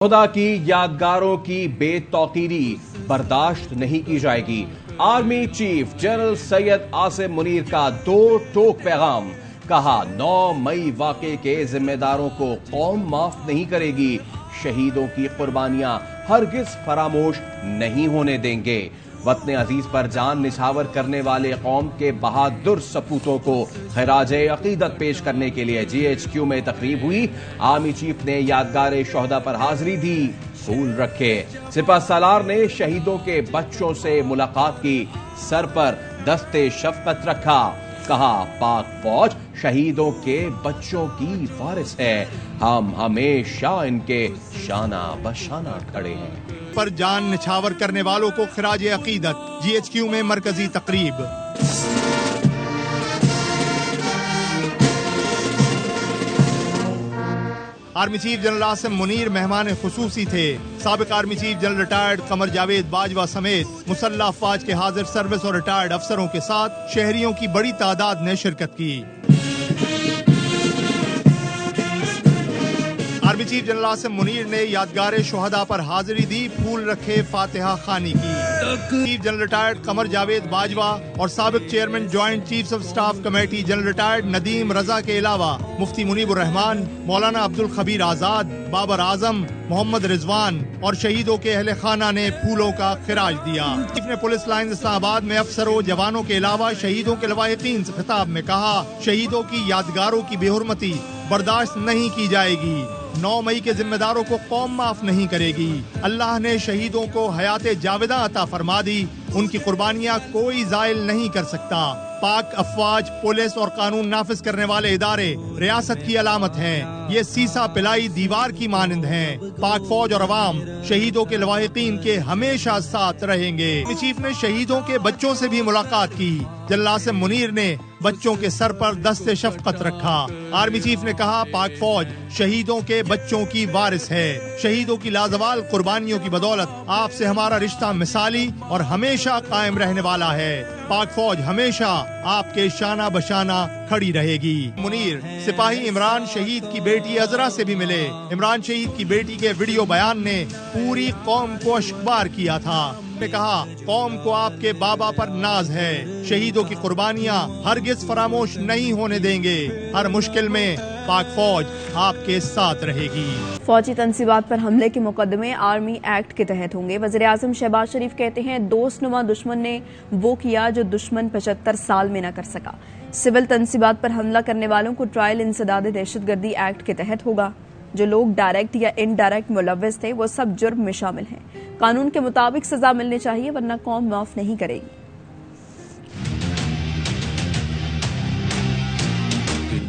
خدا کی یادگاروں کی بے توقیری برداشت نہیں کی جائے گی۔ Army chief general Syed Asim Munir کا دو ٹوک پیغام، کہا 9 مئی واقعے کے ذمہ داروں کو قوم معاف نہیں کرے گی، شہیدوں کی قربانیاں ہرگز فراموش نہیں ہونے دیں گے۔ وطن عزیز پر جان نچھاور کرنے والے قوم کے بہادر سپوتوں کو خراج عقیدت پیش کرنے کے لیے جی ایچ کیو میں تقریب ہوئی۔ آرمی چیف نے یادگار شہداء پر حاضری دی، پھول رکھے۔ سپہ سالار نے شہیدوں کے بچوں سے ملاقات کی، سر پر دست شفقت رکھا، کہا پاک فوج شہیدوں کے بچوں کی وارث ہے، ہم ہمیشہ ان کے شانہ بشانہ کھڑے ہیں۔ پر جان نچھاور کرنے والوں کو خراج عقیدت، جی ایچ کیو میں مرکزی تقریب۔ Army chief general Asim Munir مہمان خصوصی تھے۔ سابق army chief general retired Qamar Javed Bajwa سمیت مسلح افواج کے حاضر سروس اور ریٹائرڈ افسروں کے ساتھ شہریوں کی بڑی تعداد نے شرکت کی۔ Army chief general Asim Munir نے یادگار شہداء پر حاضری دی، پھول رکھے، فاتحہ خوانی کی۔ Chief general retired Qamar Javed Bajwa اور سابق chairman joint chiefs of staff committee general retired Nadeem Raza کے علاوہ مفتی منیب الرحمان، مولانا عبدالخبیر آزاد، بابر اعظم، محمد رضوان اور شہیدوں کے اہل خانہ نے پھولوں کا خراج دیا۔ چیف نے پولیس لائنز اسلام آباد میں افسروں، جوانوں کے علاوہ شہیدوں کے لواحقین سے خطاب میں کہا، شہیدوں کی یادگاروں کی بے حرمتی برداشت نہیں کی جائے گی۔ 9 مئی کے ذمہ داروں کو قوم معاف نہیں کرے گی۔ اللہ نے شہیدوں کو حیات جاودہ عطا فرما دی، ان کی قربانیاں کوئی زائل نہیں کر سکتا۔ پاک افواج، پولیس اور قانون نافذ کرنے والے ادارے ریاست کی علامت ہیں، یہ سیسا پلائی دیوار کی مانند ہیں۔ پاک فوج اور عوام شہیدوں کے لواحقین کے ہمیشہ ساتھ رہیں گے۔ چیف نے شہیدوں کے بچوں سے بھی ملاقات کی۔ جنرل عاصم منیر نے بچوں کے سر پر دست شفقت رکھا۔ آرمی چیف نے کہا پاک فوج شہیدوں کے بچوں کی وارث ہے، شہیدوں کی لازوال قربانیوں کی بدولت آپ سے ہمارا رشتہ مثالی اور ہمیشہ قائم رہنے والا ہے۔ پاک فوج ہمیشہ آپ کے شانہ بشانہ کھڑی رہے گی۔ منیر سپاہی عمران شہید کی بیٹی عذرا سے بھی ملے۔ عمران شہید کی بیٹی کے ویڈیو بیان نے پوری قوم کو اشکبار کیا تھا۔ نے کہا قوم کو آپ کے بابا پر ناز ہے، شہیدوں کی قربانیاں ہرگز فراموش نہیں ہونے دیں گے، ہر مشکل میں پاک فوج آپ کے ساتھ رہے گی۔ فوجی تنصیبات پر حملے کے مقدمے آرمی ایکٹ کے تحت ہوں گے۔ وزیر اعظم شہباز شریف کہتے ہیں دوست نما دشمن نے وہ کیا جو دشمن 75 سال میں نہ کر سکا۔ سول تنصیبات پر حملہ کرنے والوں کو ٹرائل انسداد دہشت گردی ایکٹ کے تحت ہوگا۔ جو لوگ ڈائریکٹ یا انڈائریکٹ ملوث تھے وہ سب جرم میں شامل ہیں۔ قانون کے مطابق سزا ملنی چاہیے ورنہ قوم معاف نہیں کرے گی۔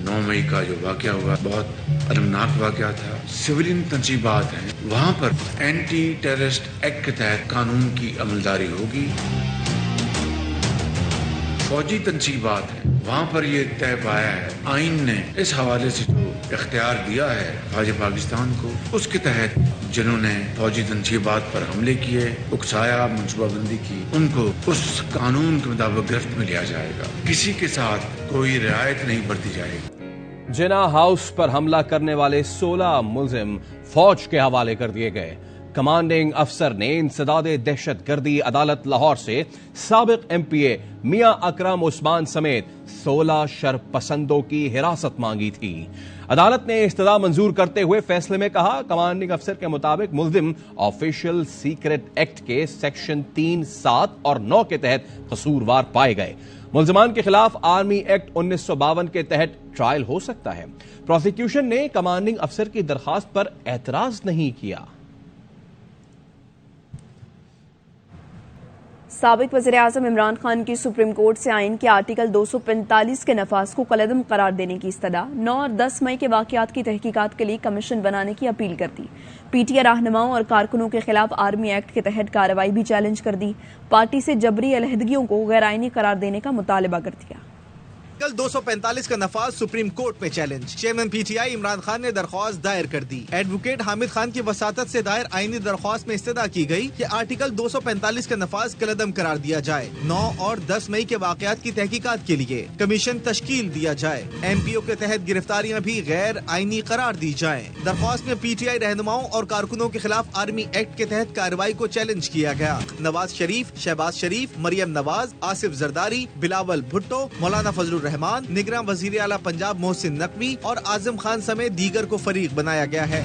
9 مئی کا جو واقعہ ہوا بہت المناک واقعہ تھا۔ سولین تنصیبات ہیں، وہاں پر اینٹی ٹیررسٹ ایکٹ کے تحت قانون کی عملداری ہوگی۔ فوجی تنصیبات ہیں، وہاں پر یہ طے پایا ہے، آئین نے اس حوالے سے جو اختیار دیا ہے فوج پاکستان کو، اس کے تحت جنہوں نے فوجی تنصیبات پر حملے کیے، اکسایا، منصوبہ بندی کی، ان کو اس قانون کے مطابق گرفت میں لیا جائے گا۔ کسی کے ساتھ کوئی رعایت نہیں برتی جائے گی۔ جناح ہاؤس پر حملہ کرنے والے 16 ملزم فوج کے حوالے کر دیے گئے۔ کمانڈنگ افسر نے انسداد دہشت گردی عدالت لاہور سے سابق ایم پی اے میاں اکرم عثمان سمیت 16 شرپسندوں کی حراست مانگی تھی۔ عدالت نے استدعا منظور کرتے ہوئے فیصلے میں کہا کمانڈنگ افسر کے مطابق ملزم آفیشل سیکرٹ ایکٹ کے سیکشن 3, 7 اور 9 کے تحت قصوروار پائے گئے۔ ملزمان کے خلاف آرمی ایکٹ 1952 کے تحت ٹرائل ہو سکتا ہے۔ پروسیکیوشن نے کمانڈنگ افسر کی درخواست پر اعتراض نہیں کیا۔ سابق وزیر اعظم عمران خان کی سپریم کورٹ سے آئین کے آرٹیکل 245 کے نفاذ کو کالعدم قرار دینے کی استدعا۔ 9 اور 10 مئی کے واقعات کی تحقیقات کے لیے کمیشن بنانے کی اپیل کر دی۔ پی ٹی آئی رہنماؤں اور کارکنوں کے خلاف آرمی ایکٹ کے تحت کارروائی بھی چیلنج کر دی۔ پارٹی سے جبری علیحدگیوں کو غیر آئینی قرار دینے کا مطالبہ کر دیا۔ کل 245 کا نفاذ سپریم کورٹ میں challenge, chairman P T I Imran Khan نے درخواست دائر کر دی۔ ایڈوکیٹ حامد خان کی وساطت سے دائر آئینی درخواست میں استدعا کی گئی کہ آرٹیکل 245 کا نفاذ کالعدم قرار دیا جائے، 9 اور 10 مئی کے واقعات کی تحقیقات کے لیے کمیشن تشکیل دیا جائے، ایم پی او کے تحت گرفتاریاں بھی غیر آئینی قرار دی جائیں۔ درخواست میں پی ٹی آئی رہنماؤں اور کارکنوں کے خلاف آرمی ایکٹ کے تحت کارروائی کو چیلنج کیا گیا۔ نواز شریف، شہباز شریف، مریم نواز، آصف زرداری، بلاول بھٹو، مولانا فضل الرحمان، نگراں وزیر اعلیٰ پنجاب محسن نقوی اور اعظم خان سمیت دیگر کو فریق بنایا گیا ہے۔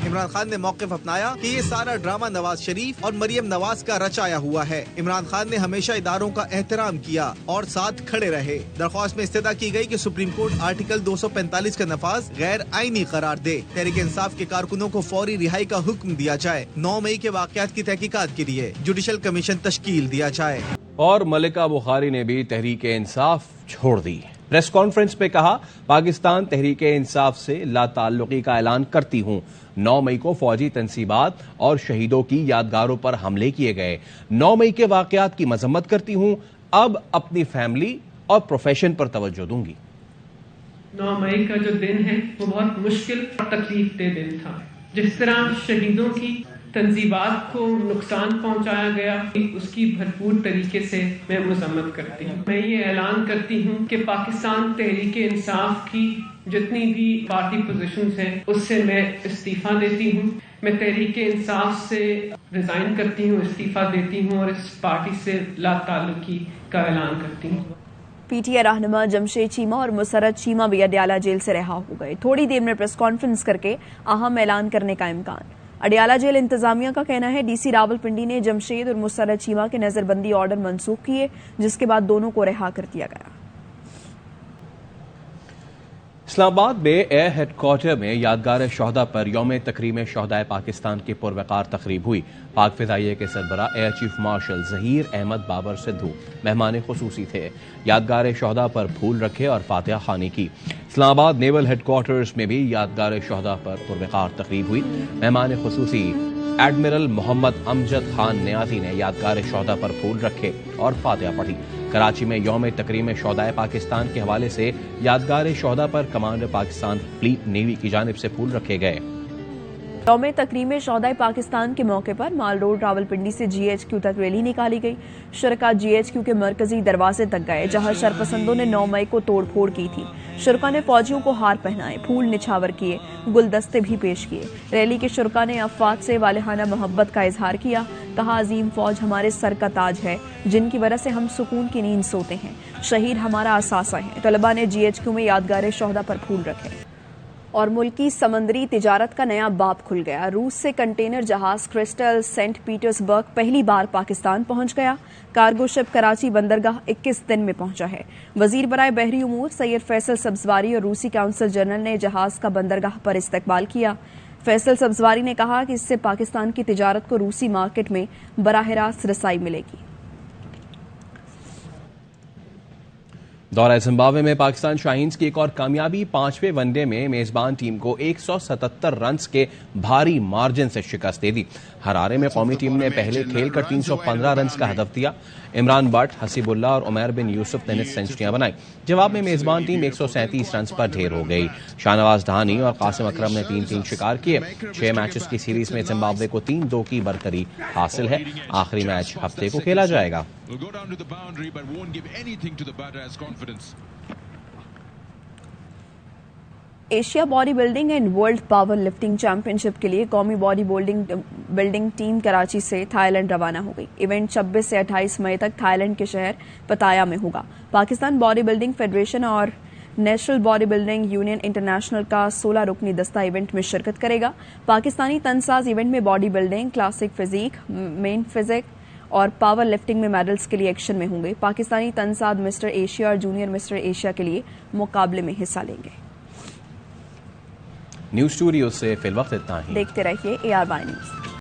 عمران خان نے موقف اپنایا کہ یہ سارا ڈرامہ نواز شریف اور مریم نواز کا رچایا ہوا ہے۔ عمران خان نے ہمیشہ اداروں کا احترام کیا اور ساتھ کھڑے رہے۔ درخواست میں استدعا کی گئی کہ سپریم کورٹ آرٹیکل 245 کا نفاذ غیر آئینی قرار دے، تحریک انصاف کے کارکنوں کو فوری رہائی کا حکم دیا جائے، 9 مئی کے واقعات کی تحقیقات کے لیے جوڈیشل کمیشن تشکیل دیا جائے۔ اور ملکہ بخاری نے بھی تحریک انصاف چھوڑ دی۔ پریس کانفرنس پہ کہا، پاکستان تحریک انصاف سے لا تعلقی کا اعلان کرتی ہوں۔ 9 مئی کو فوجی تنصیبات اور شہیدوں کی یادگاروں پر حملے کیے گئے۔ 9 مئی کے واقعات کی مذمت کرتی ہوں، اب اپنی فیملی اور پروفیشن پر توجہ دوں گی۔ 9 مئی کا جو دن ہے وہ بہت مشکل اور تکلیف دہ دن تھا۔ جس طرح شہیدوں کی تنصیبات کو نقصان پہنچایا گیا، اس کی بھرپور طریقے سے میں مذمت کرتی ہوں۔ میں یہ اعلان کرتی ہوں کہ پاکستان تحریک انصاف کی جتنی بھی پارٹی پوزیشنز ہیں اس سے میں استعفیٰ دیتی ہوں۔ میں تحریک انصاف سے ریزائن کرتی ہوں، استعفیٰ دیتی ہوں اور اس پارٹی سے لا تعلقی کا اعلان کرتی ہوں۔ پی ٹی آئی رہنما جمشید چیمہ اور مسرت چیمہ بھی اڈیالہ جیل سے رہا ہو گئے۔ تھوڑی دیر میں پریس کانفرنس کر کے اہم اعلان کرنے کا امکان۔ اڈیالہ جیل انتظامیہ کا کہنا ہے ڈی سی راولپنڈی نے جمشید اور مسرت چیمہ کے نظر بندی آرڈر منسوخ کیے، جس کے بعد دونوں کو رہا کر دیا گیا۔ اسلام آباد میں ایئر ہیڈ کوارٹر میں یادگار شہداء پر یوم تکریم شہدائے پاکستان کی پروقار تقریب ہوئی۔ پاک فضائیہ کے سربراہ air chief marshal Zaheer Ahmed Babar Sidhu مہمان خصوصی تھے۔ یادگار شہداء پر پھول رکھے اور فاتحہ خوانی کی۔ اسلام آباد نیول ہیڈ کوارٹرز میں بھی یادگار شہداء پر پروقار تقریب ہوئی۔ مہمان خصوصی ایڈمرل محمد امجد خان نیازی نے یادگار شہداء پر پھول رکھے اور فاتحہ پڑھی۔ کراچی میں یوم تکریم شہدائے پاکستان کے حوالے سے یادگار شہداء پر کمانڈر پاکستان فلیٹ نیوی کی جانب سے پھول رکھے گئے۔ یوم تکریم شہدائے پاکستان کے موقع پر مال روڈ راولپنڈی سے جی ایچ کیو تک ریلی نکالی گئی۔ شرکاء جی ایچ کیو کے مرکزی دروازے تک گئے، جہاں شرپسندوں نے 9 مئی کو توڑ پھوڑ کی تھی۔ شرکاء نے فوجیوں کو ہار پہنائے، پھول نچھاور کیے، گلدستے بھی پیش کیے۔ ریلی کے شرکاء نے افواج سے والہانہ محبت کا اظہار کیا، کہا عظیم فوج ہمارے سر کا تاج ہے، جن کی وجہ سے ہم سکون کی نیند سوتے ہیں، شہید ہمارا اثاثہ ہے۔ طلباء نے جی ایچ کیو میں یادگار شہداء پر پھول رکھے۔ اور ملکی سمندری تجارت کا نیا باب کھل گیا۔ روس سے کنٹینر جہاز کرسٹل سینٹ پیٹرز برگ پہلی بار پاکستان پہنچ گیا۔ کارگو شپ کراچی بندرگاہ 21 دن میں پہنچا ہے۔ وزیر برائے بحری امور سید فیصل سبزواری اور روسی کونسل جنرل نے جہاز کا بندرگاہ پر استقبال کیا۔ فیصل سبزواری نے کہا کہ اس سے پاکستان کی تجارت کو روسی مارکیٹ میں براہ راست رسائی ملے گی۔ دورہ زمبابوے میں پاکستان شاہینز کی ایک اور کامیابی، 5ویں ون ڈے میں میزبان ٹیم کو 177 رنز کے بھاری مارجن سے شکست دے دی۔ ہرارے میں قومی ٹیم نے پہلے کھیل کر 315 رنز کا ہدف دیا۔ عمران بٹ، حسیب اللہ اور عمیر بن یوسف نے سینچریاں بنائی۔ جواب میں میزبان ٹیم 137 رنز پر ڈھیر ہو گئی۔ شاہنواز ڈھانی اور قاسم اکرم نے 3-3 شکار کیے۔ 6 میچز کی سیریز میں زمبابوے کو 3-2 کی برتری حاصل ہے۔ آخری میچ ہفتے کو کھیلا جائے گا۔ Asia body building and world power lifting championship کے لیے قومی باڈی بلڈنگ ٹیم کراچی سے تھائی لینڈ روانہ ہو گئی۔ ایونٹ 26 سے 28 مئی تک تھائی لینڈ کے شہر پتایا میں ہوگا۔ پاکستان باڈی بلڈنگ فیڈریشن اور national body building union international کا 16 رکنی دستہ ایونٹ میں شرکت کرے گا۔ پاکستانی تنساز ایونٹ میں باڈی بلڈنگ، کلاسک فزیک، مین فزک اور پاور لفٹنگ میں میڈلز کے لیے ایکشن میں ہوں گے۔ پاکستانی تنساز مسٹر ایشیا اور جونیئر مسٹر ایشیا کے لیے مقابلے میں حصہ لیں گے۔ نیوز اسٹوڈیو سے فی الوقت اتنا ہی۔ دیکھتے رہیے AR نیوز۔